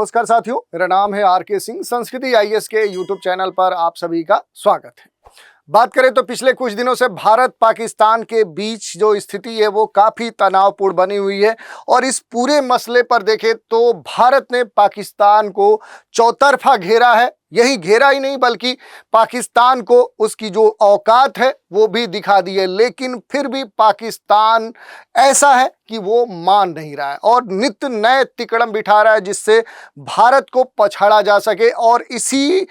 नमस्कार साथियों, मेरा नाम है आर के सिंह। संस्कृति आईएएस के यूट्यूब चैनल पर आप सभी का स्वागत है। बात करें तो पिछले कुछ दिनों से भारत पाकिस्तान के बीच जो स्थिति है वो काफ़ी तनावपूर्ण बनी हुई है और इस पूरे मसले पर देखें तो भारत ने पाकिस्तान को चौतरफा घेरा है। यही घेरा ही नहीं बल्कि पाकिस्तान को उसकी जो औकात है वो भी दिखा दी है, लेकिन फिर भी पाकिस्तान ऐसा है कि वो मान नहीं रहा है और नित्य नए तिकड़म बिठा रहा है जिससे भारत को पछाड़ा जा सके। और इसी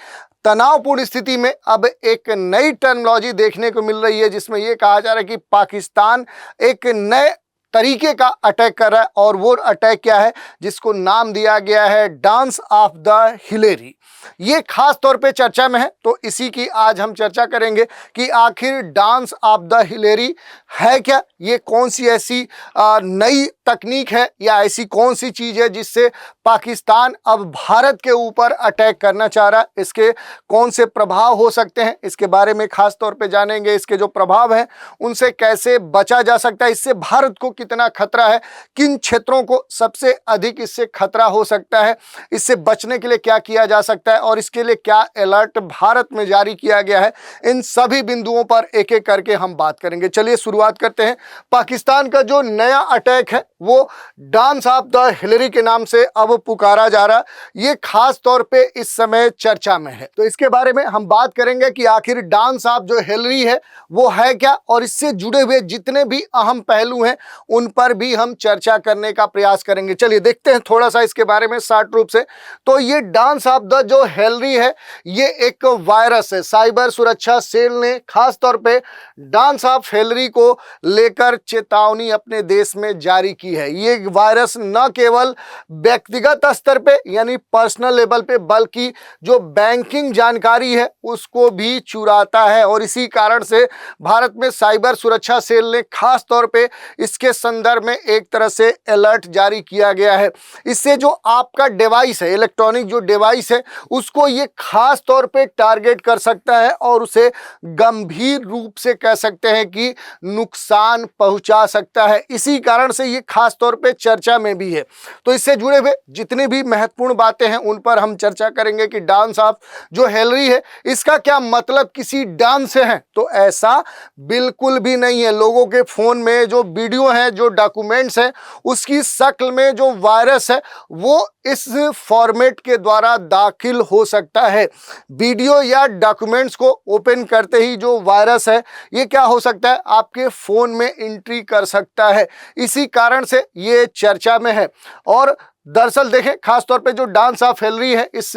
तनावपूर्ण स्थिति में अब एक नई टर्मिनोलॉजी देखने को मिल रही है जिसमें यह कहा जा रहा है कि पाकिस्तान एक नए तरीके का अटैक कर रहा है और वो अटैक क्या है जिसको नाम दिया गया है डांस ऑफ द हिलेरी। ये खास तौर पे चर्चा में है, तो इसी की आज हम चर्चा करेंगे कि आखिर डांस ऑफ द हिलेरी है क्या, ये कौन सी ऐसी नई तकनीक है या ऐसी कौन सी चीज है जिससे पाकिस्तान अब भारत के ऊपर अटैक करना चाह रहा है, इसके कौन से प्रभाव हो सकते हैं, इसके बारे में खास तौर पे जानेंगे। इसके जो प्रभाव हैं उनसे कैसे बचा जा सकता है, इससे भारत को कितना खतरा है, किन क्षेत्रों को सबसे अधिक इससे खतरा हो सकता है, इससे बचने के लिए क्या किया जा सकता है और इसके लिए क्या अलर्ट भारत में जारी किया गया है, इन सभी बिंदुओं पर एक एक करके हम बात करेंगे। चलिए शुरुआत करते हैं। पाकिस्तान का जो नया अटैक है वो डांस ऑफ द हिलेरी के नाम से अब पुकारा जा रहा है। ये खास तौर पे इस समय चर्चा में है, तो इसके बारे में हम बात करेंगे कि आखिर डांस ऑफ जो हिलेरी है वो है क्या और इससे जुड़े हुए जितने भी अहम पहलू हैं उन पर भी हम चर्चा करने का प्रयास करेंगे। चलिए देखते हैं थोड़ा सा इसके बारे में शार्ट रूप से। तो ये डांस ऑफ द जो हिलेरी है ये एक वायरस है। साइबर सुरक्षा सेल ने खास तौर पे डांस ऑफ हिलेरी को लेकर चेतावनी अपने देश में जारी की है। ये वायरस न केवल व्यक्तिगत स्तर पे यानी पर्सनल लेवल पे बल्कि जो बैंकिंग जानकारी है उसको भी चुराता है और इसी कारण से भारत में साइबर सुरक्षा सेल ने खास तौर पे इसके संदर्भ में एक तरह से अलर्ट जारी किया गया है। इससे जो आपका डिवाइस है, इलेक्ट्रॉनिक जो डिवाइस है, उसको ये खास तौर पे टारगेट कर सकता है और उसे गंभीर रूप से कह सकते हैं कि नुकसान पहुंचा सकता है। इसी कारण से ये खास तौर पे चर्चा में भी है। तो इससे जुड़े हुए जितनी भी महत्वपूर्ण बातें हैं उन पर हम चर्चा करेंगे कि डांस ऑफ जो हिलेरी है इसका क्या मतलब किसी डांस से है, तो ऐसा बिल्कुल भी नहीं है। लोगों के फोन में जो वीडियो है, जो डॉक्यूमेंट्स हैं, उसकी शक्ल में जो वायरस है वो इस फॉर्मेट के द्वारा दाखिल हो सकता है। वीडियो या डॉक्यूमेंट्स को ओपन करते ही जो वायरस है ये क्या हो सकता है, आपके फोन में एंट्री कर सकता है। इसी कारण से ये चर्चा में है। और दरअसल देखें खास तौर पे जो डांस ऑफ हिलेरी है इस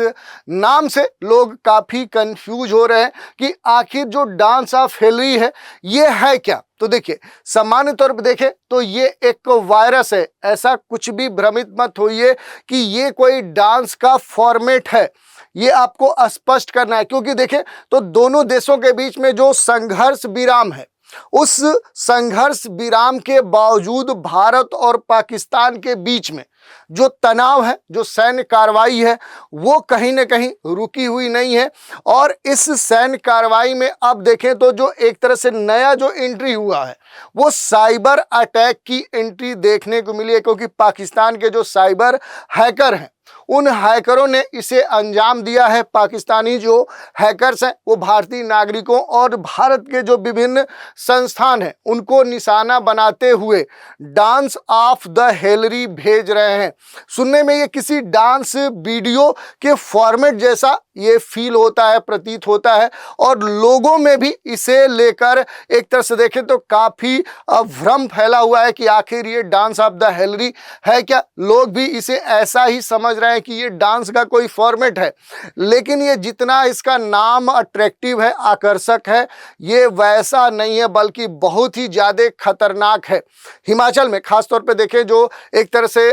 नाम से लोग काफ़ी कंफ्यूज हो रहे हैं कि आखिर जो डांस ऑफ हिलेरी है ये है क्या। तो देखिए सामान्य तौर पर देखें तो ये एक वायरस है, ऐसा कुछ भी भ्रमित मत होइए कि ये कोई डांस का फॉर्मेट है, ये आपको स्पष्ट करना है। क्योंकि देखें तो दोनों देशों के बीच में जो संघर्ष विराम है उस संघर्ष विराम के बावजूद भारत और पाकिस्तान के बीच में जो तनाव है, जो सैन्य कार्रवाई है वो कहीं ना कहीं रुकी हुई नहीं है। और इस सैन्य कार्रवाई में अब देखें तो जो एक तरह से नया जो एंट्री हुआ है वो साइबर अटैक की एंट्री देखने को मिली है, क्योंकि पाकिस्तान के जो साइबर हैकर हैं उन हैकरों ने इसे अंजाम दिया है। पाकिस्तानी जो हैकर्स हैं वो भारतीय नागरिकों और भारत के जो विभिन्न संस्थान हैं उनको निशाना बनाते हुए डांस ऑफ द हिलेरी भेज रहे हैं। सुनने में ये किसी डांस वीडियो के फॉर्मेट जैसा ये फील होता है, प्रतीत होता है और लोगों में भी इसे लेकर एक तरह से देखें तो काफ़ी भ्रम फैला हुआ है कि आखिर ये डांस ऑफ द हिलेरी है क्या। लोग भी इसे ऐसा ही समझ रहे हैं कि ये डांस का कोई फॉर्मेट है, लेकिन ये जितना इसका नाम अट्रैक्टिव है, आकर्षक है, ये वैसा नहीं है बल्कि बहुत ही ज़्यादा खतरनाक है। हिमाचल में खास तौर पे देखें जो एक तरह से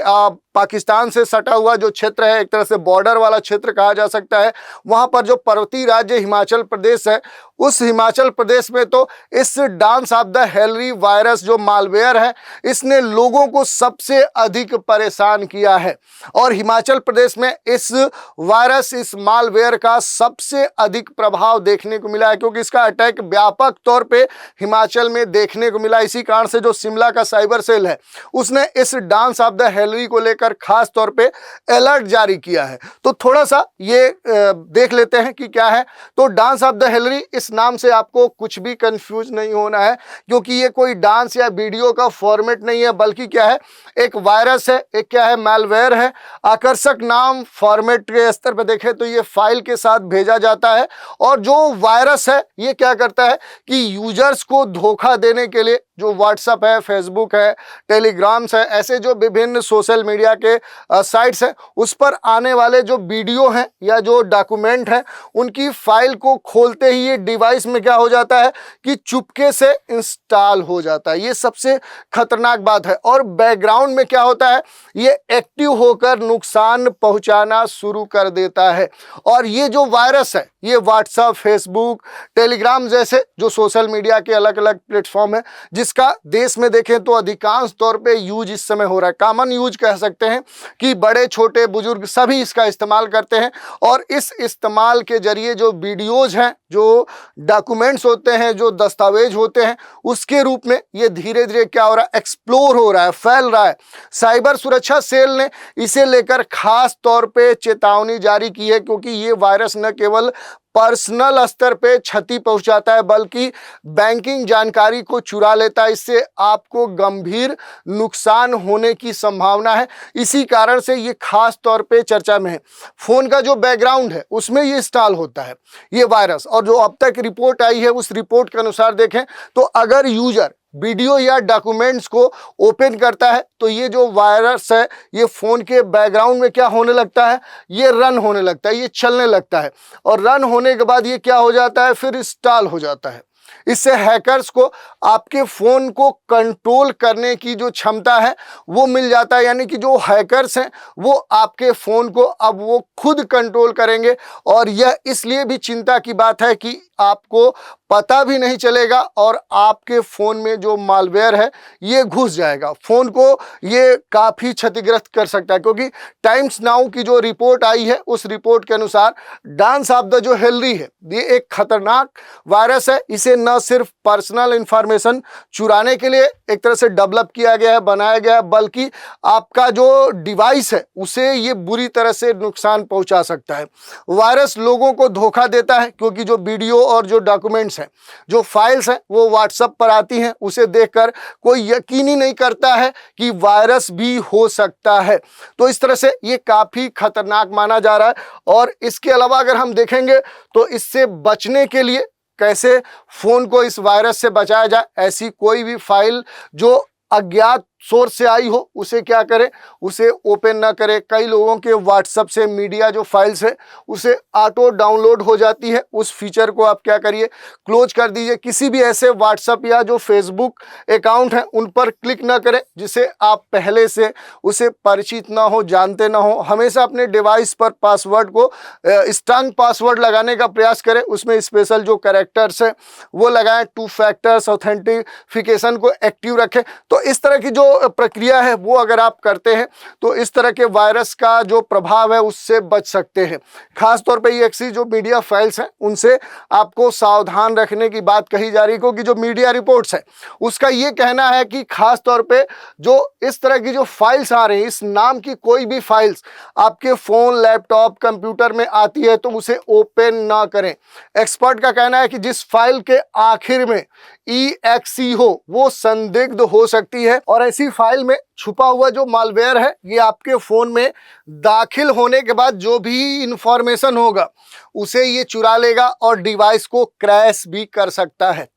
पाकिस्तान से सटा हुआ जो क्षेत्र है, एक तरह से बॉर्डर वाला क्षेत्र कहा जा सकता है, वहाँ पर जो पर्वतीय राज्य हिमाचल प्रदेश है उस हिमाचल प्रदेश में तो इस dance of the Hillary virus जो मालवेयर है इसने लोगों को सबसे अधिक परेशान किया है। और हिमाचल प्रदेश में इस वायरस, इस मालवेयर का सबसे अधिक प्रभाव देखने को मिला है, क्योंकि इसका अटैक व्यापक तौर पे हिमाचल में देखने को मिला। इसी कारण से जो शिमला का साइबर सेल है उसने इस डांस ऑफ द हिलरी को लेकर खास तौर पे अलर्ट जारी किया है। तो थोड़ा सा ये देख लेते हैं कि क्या है। तो डांस ऑफ द हिलरी, इस नाम से आपको कुछ भी कंफ्यूज नहीं होना है, क्योंकि ये कोई डांस या वीडियो का फॉर्मेट नहीं है, बल्कि क्या है, एक वायरस है, एक क्या है, मैलवेयर है। आकर्षक नाम, फॉर्मेट के स्तर पर देखें तो ये फाइल के साथ भेजा जाता है, और जो वायरस है ये क्या करता है कि यूजर्स को धोखा देने के लिए जो व्हाट्सएप है, फेसबुक है, टेलीग्राम्स है, ऐसे जो विभिन्न सोशल मीडिया के साइट्स हैं, उस पर आने वाले जो वीडियो हैं या जो डॉक्यूमेंट हैं, उनकी फाइल को खोलते ही ये डिवाइस में क्या हो जाता है कि चुपके से इंस्टॉल हो जाता है। ये सबसे खतरनाक बात है। और बैकग्राउंड में क्या होता है, ये एक्टिव होकर नुकसान पहुंचाना शुरू कर देता है। और ये जो वायरस है ये व्हाट्सएप, फेसबुक, टेलीग्राम जैसे जो सोशल मीडिया के अलग अलग प्लेटफॉर्म है, जिसका देश में देखें तो अधिकांश तौर पे यूज इस समय हो रहा है। कॉमन यूज कह सकते हैं कि बड़े छोटे बुजुर्ग सभी इसका इस्तेमाल करते हैं। और इस इस्तेमाल के जरिए जो वीडियोज हैं, जो डॉक्यूमेंट्स होते हैं, जो दस्तावेज होते हैं, उसके रूप में ये धीरे धीरे क्या हो रहा है, एक्सप्लोर हो रहा है, फैल रहा है। साइबर सुरक्षा सेल ने इसे लेकर खास तौर पे चेतावनी जारी की है, क्योंकि ये वायरस न केवल पर्सनल स्तर पे क्षति पहुंचाता है, बल्कि बैंकिंग जानकारी को चुरा लेता है। इससे आपको गंभीर नुकसान होने की संभावना है। इसी कारण से ये खास तौर पे चर्चा में है। फोन का जो बैकग्राउंड है उसमें ये इंस्टॉल होता है ये वायरस, और जो अब तक रिपोर्ट आई है उस रिपोर्ट के अनुसार देखें तो अगर यूजर वीडियो या डॉक्यूमेंट्स को ओपन करता है तो ये जो वायरस है ये फ़ोन के बैकग्राउंड में क्या होने लगता है, ये रन होने लगता है, ये चलने लगता है। और रन होने के बाद ये क्या हो जाता है, फिर इंस्टॉल हो जाता है। इससे हैकर्स को आपके फ़ोन को कंट्रोल करने की जो क्षमता है वो मिल जाता है। यानी कि जो हैकर्स हैं वो आपके फ़ोन को अब वो खुद कंट्रोल करेंगे। और यह इसलिए भी चिंता की बात है कि आपको पता भी नहीं चलेगा और आपके फ़ोन में जो मालवेयर है ये घुस जाएगा, फ़ोन को ये काफ़ी क्षतिग्रस्त कर सकता है। क्योंकि टाइम्स नाउ की जो रिपोर्ट आई है उस रिपोर्ट के अनुसार डांस ऑफ द जो हिलरी है ये एक खतरनाक वायरस है। इसे न सिर्फ पर्सनल इंफॉर्मेशन चुराने के लिए एक तरह से डेवलप किया गया है, बनाया गया है, बल्कि आपका जो डिवाइस है उसे ये बुरी तरह से नुकसान पहुंचा सकता है। वायरस लोगों को धोखा देता है, क्योंकि जो वीडियो और जो डॉक्यूमेंट्स हैं, जो फाइल्स हैं वो व्हाट्सएप पर आती हैं, उसे देखकर कोई यकीन ही नहीं करता है कि वायरस भी हो सकता है। तो इस तरह से ये काफ़ी खतरनाक माना जा रहा है। और इसके अलावा अगर हम देखेंगे तो इससे बचने के लिए कैसे फ़ोन को इस वायरस से बचाया जाए, ऐसी कोई भी फाइल जो अज्ञात सोर्स से आई हो उसे क्या करें, उसे ओपन ना करें। कई लोगों के व्हाट्सएप से मीडिया जो फाइल्स है उसे ऑटो डाउनलोड हो जाती है, उस फीचर को आप क्या करिए, क्लोज कर दीजिए। किसी भी ऐसे व्हाट्सएप या जो फेसबुक अकाउंट हैं उन पर क्लिक ना करें जिसे आप पहले से उसे परिचित ना हो, जानते ना हो। हमेशा अपने डिवाइस पर पासवर्ड को स्ट्रांग पासवर्ड लगाने का प्रयास करें, उसमें स्पेशल जो कैरेक्टर्स है वो लगाएं, 2 फैक्टर्स ऑथेंटिफिकेशन को एक्टिव रखें। तो इस तरह की जो प्रक्रिया है वो अगर आप करते हैं तो इस तरह के वायरस का जो प्रभाव है उससे बच सकते हैं। खास तौर पे ये ऐसी जो मीडिया फाइल्स हैं उनसे आपको सावधान रखने की बात कही जा रही है, क्योंकि जो मीडिया रिपोर्ट्स है उसका ये कहना है कि खास तौर पे जो इस तरह की जो फाइल्स आ रही हैं, इस नाम की कोई भी फाइल्स आपके फ़ोन, लैपटॉप, कंप्यूटर में आती है तो उसे ओपन ना करें। एक्सपर्ट का कहना है कि जिस फाइल के आखिर में EXE हो वो संदिग्ध हो सकती है, और ऐसी फाइल में छुपा हुआ जो मालवेयर है ये आपके फ़ोन में दाखिल होने के बाद जो भी इंफॉर्मेशन होगा उसे ये चुरा लेगा और डिवाइस को क्रैश भी कर सकता है।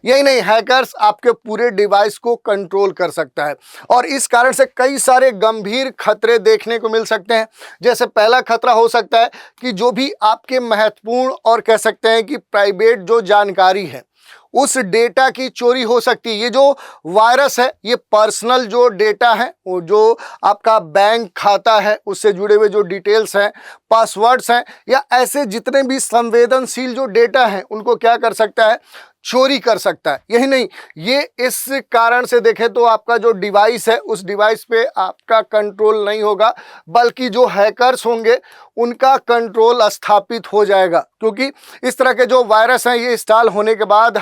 यही नहीं, हैकर्स आपके पूरे डिवाइस को कंट्रोल कर सकता है, और इस कारण से कई सारे गंभीर खतरे देखने को मिल सकते हैं। जैसे पहला खतरा हो सकता है कि जो भी आपके महत्वपूर्ण और कह सकते हैं कि प्राइवेट जो जानकारी है उस डेटा की चोरी हो सकती है। ये जो वायरस है ये पर्सनल जो डेटा है, वो जो आपका बैंक खाता है उससे जुड़े हुए जो डिटेल्स हैं, पासवर्ड्स हैं, या ऐसे जितने भी संवेदनशील जो डेटा हैं उनको क्या कर सकता है, चोरी कर सकता है। यही नहीं, ये इस कारण से देखें तो आपका जो डिवाइस है उस डिवाइस पे आपका कंट्रोल नहीं होगा, बल्कि जो हैकर्स होंगे उनका कंट्रोल स्थापित हो जाएगा, क्योंकि इस तरह के जो वायरस हैं ये इंस्टॉल होने के बाद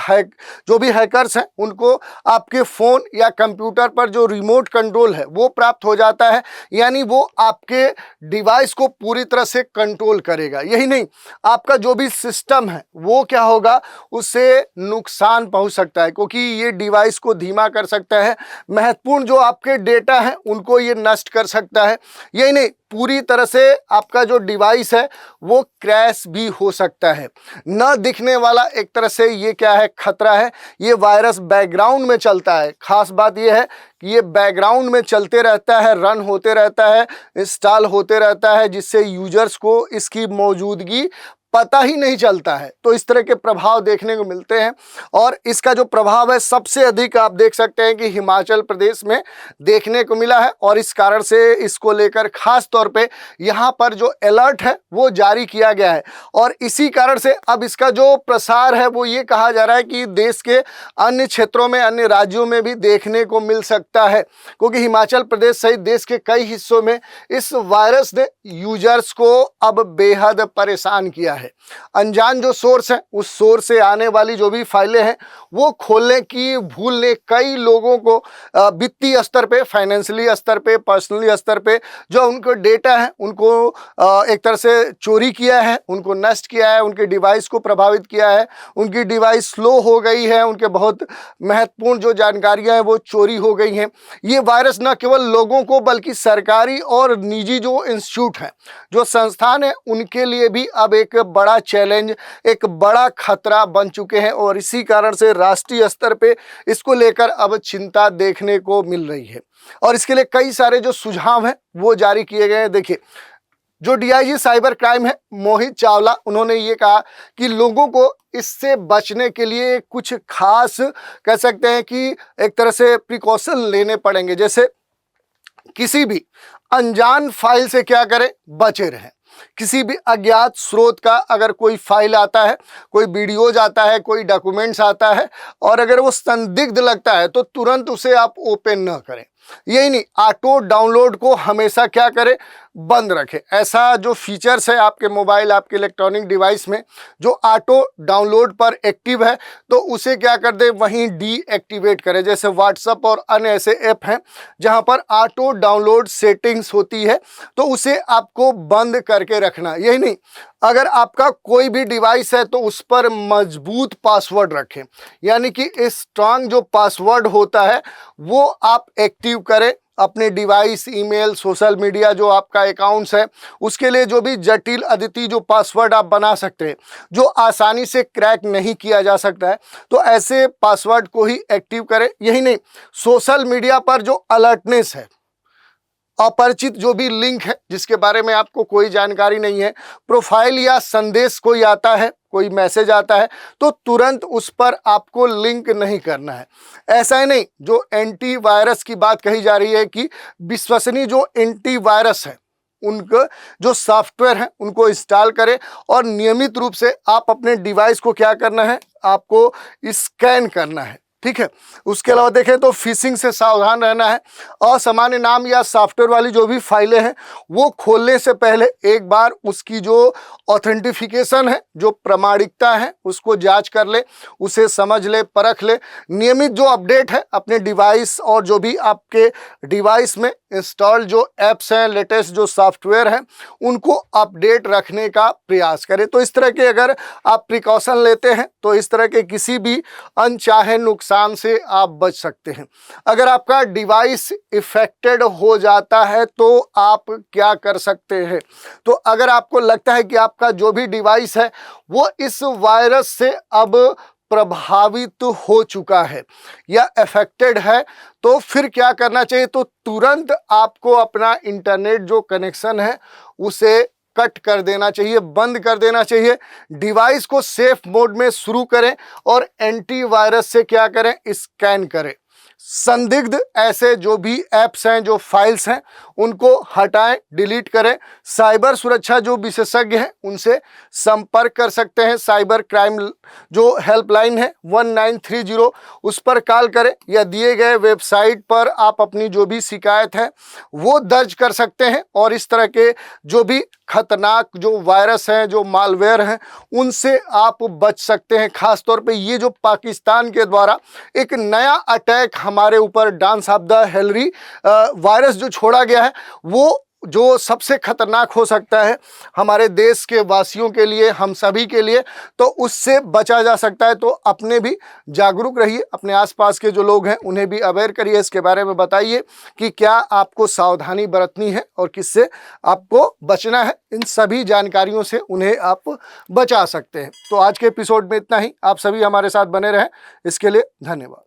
जो भी हैकर्स हैं उनको आपके फ़ोन या कंप्यूटर पर जो रिमोट कंट्रोल है वो प्राप्त हो जाता है, यानी वो आपके डिवाइस को पूरी तरह से कंट्रोल करेगा। यही नहीं, आपका जो भी सिस्टम है वो क्या होगा, उससे नुकसान पहुंच सकता है, क्योंकि ये डिवाइस को धीमा कर सकता है, महत्वपूर्ण जो आपके डेटा हैं उनको ये नष्ट कर सकता है। यही नहीं, पूरी तरह से आपका जो डिवाइस है वो क्रैश भी हो सकता है। न दिखने वाला एक तरह से ये क्या है, खतरा है। ये वायरस बैकग्राउंड में चलता है। खास बात ये है कि ये बैकग्राउंड में चलते रहता है, रन होते रहता है, इंस्टॉल होते रहता है, जिससे यूजर्स को इसकी मौजूदगी पता ही नहीं चलता है। तो इस तरह के प्रभाव देखने को मिलते हैं, और इसका जो प्रभाव है सबसे अधिक आप देख सकते हैं कि हिमाचल प्रदेश में देखने को मिला है, और इस कारण से इसको लेकर खास तौर पे यहाँ पर जो अलर्ट है वो जारी किया गया है। और इसी कारण से अब इसका जो प्रसार है वो ये कहा जा रहा है कि देश के अन्य क्षेत्रों में, अन्य राज्यों में भी देखने को मिल सकता है, क्योंकि हिमाचल प्रदेश सहित देश के कई हिस्सों में इस वायरस ने यूजर्स को अब बेहद परेशान किया है। अनजान जो सोर्स है उस सोर्स से आने वाली जो भी फाइलें हैं वो खोलने की भूल ने कई लोगों को वित्तीय स्तर पे, फाइनेंशियली स्तर पे, पर्सनली स्तर पे जो उनको डेटा है उनको एक तरह से चोरी किया है, उनको नष्ट किया है, उनके डिवाइस को प्रभावित किया है, उनकी डिवाइस स्लो हो गई है, उनके बहुत महत्वपूर्ण जो जानकारियां हैं वो चोरी हो गई हैं। ये वायरस न केवल लोगों को बल्कि सरकारी और निजी जो इंस्टीट्यूट हैं, जो संस्थान हैं, उनके लिए भी अब एक बड़ा चैलेंज, एक बड़ा खतरा बन चुके हैं, और इसी कारण से राष्ट्रीय स्तर पे इसको लेकर अब चिंता देखने को मिल रही है। और इसके लिए कई सारे जो सुझाव हैं वो जारी किए गए हैं। देखिए, जो डीआईजी साइबर क्राइम है मोहित चावला, उन्होंने ये कहा कि लोगों को इससे बचने के लिए कुछ खास कह सकते हैं कि एक तरह से प्रिकॉशन लेने पड़ेंगे। जैसे किसी भी अनजान फाइल से क्या करें, बचे रहें। किसी भी अज्ञात स्रोत का अगर कोई फाइल आता है, कोई वीडियोज आता है, कोई डॉक्यूमेंट्स आता है, और अगर वो संदिग्ध लगता है तो तुरंत उसे आप ओपन न करें। यही नहीं, ऑटो डाउनलोड को हमेशा क्या करें, बंद रखें। ऐसा जो फीचर्स है आपके मोबाइल, आपके इलेक्ट्रॉनिक डिवाइस में जो ऑटो डाउनलोड पर एक्टिव है, तो उसे क्या कर दें, वहीं डीएक्टिवेट करें। जैसे व्हाट्सएप और अन्य ऐसे ऐप हैं जहां पर ऑटो डाउनलोड सेटिंग्स होती है, तो उसे आपको बंद करके रखना। यही नहीं, अगर आपका कोई भी डिवाइस है तो उस पर मजबूत पासवर्ड रखें, यानी कि स्ट्रांग जो पासवर्ड होता है वो आप एक्टिव करें। अपने डिवाइस, ईमेल, सोशल मीडिया जो आपका अकाउंट्स है उसके लिए जो भी जटिल अद्वितीय जो पासवर्ड आप बना सकते हैं, जो आसानी से क्रैक नहीं किया जा सकता है, तो ऐसे पासवर्ड को ही एक्टिव करें। यही नहीं, सोशल मीडिया पर जो अलर्टनेस है, अपरिचित जो भी लिंक है जिसके बारे में आपको कोई जानकारी नहीं है, प्रोफाइल या संदेश कोई आता है, कोई मैसेज आता है, तो तुरंत उस पर आपको लिंक नहीं करना है। ऐसा ही नहीं, जो एंटीवायरस की बात कही जा रही है कि विश्वसनीय जो एंटीवायरस है उनका जो सॉफ्टवेयर है उनको इंस्टॉल करें, और नियमित रूप से आप अपने डिवाइस को क्या करना है, आपको स्कैन करना है। ठीक है, उसके अलावा देखें तो फिशिंग से सावधान रहना है। असामान्य नाम या सॉफ्टवेयर वाली जो भी फाइलें हैं वो खोलने से पहले एक बार उसकी जो ऑथेंटिफिकेशन है, जो प्रमाणिकता है, उसको जांच कर ले, उसे समझ ले, परख ले। नियमित जो अपडेट है अपने डिवाइस और जो भी आपके डिवाइस में इंस्टॉल जो ऐप्स हैं, लेटेस्ट जो सॉफ्टवेयर हैं, उनको अपडेट रखने का प्रयास करें। तो इस तरह के अगर आप प्रिकॉशन लेते हैं तो इस तरह के किसी भी अनचाहे नुकसान से आप बच सकते हैं। अगर आपका डिवाइस इफेक्टेड हो जाता है तो आप क्या कर सकते हैं? तो अगर आपको लगता है कि आपका जो भी डिवाइस है वो इस वायरस से अब प्रभावित हो चुका है या अफेक्टेड है, तो फिर क्या करना चाहिए? तो तुरंत आपको अपना इंटरनेट जो कनेक्शन है उसे कट कर देना चाहिए, बंद कर देना चाहिए। डिवाइस को सेफ मोड में शुरू करें और एंटीवायरस से क्या करें, स्कैन करें। संदिग्ध ऐसे जो भी ऐप्स हैं, जो फाइल्स हैं, उनको हटाएं, डिलीट करें। साइबर सुरक्षा जो विशेषज्ञ हैं उनसे संपर्क कर सकते हैं। साइबर क्राइम जो हेल्पलाइन है 1930, उस पर कॉल करें, या दिए गए वेबसाइट पर आप अपनी जो भी शिकायत है वो दर्ज कर सकते हैं। और इस तरह के जो भी खतरनाक जो वायरस हैं, जो मालवेयर हैं, उनसे आप बच सकते हैं। खास तौर पे ये जो पाकिस्तान के द्वारा एक नया अटैक हमारे ऊपर dance of the Hillary virus जो छोड़ा गया है, वो जो सबसे खतरनाक हो सकता है हमारे देश के वासियों के लिए, हम सभी के लिए, तो उससे बचा जा सकता है। तो अपने भी जागरूक रहिए, अपने आसपास के जो लोग हैं उन्हें भी अवेयर करिए, इसके बारे में बताइए कि क्या आपको सावधानी बरतनी है और किससे आपको बचना है। इन सभी जानकारियों से उन्हें आप बचा सकते हैं। तो आज के एपिसोड में इतना ही। आप सभी हमारे साथ बने रहें, इसके लिए धन्यवाद।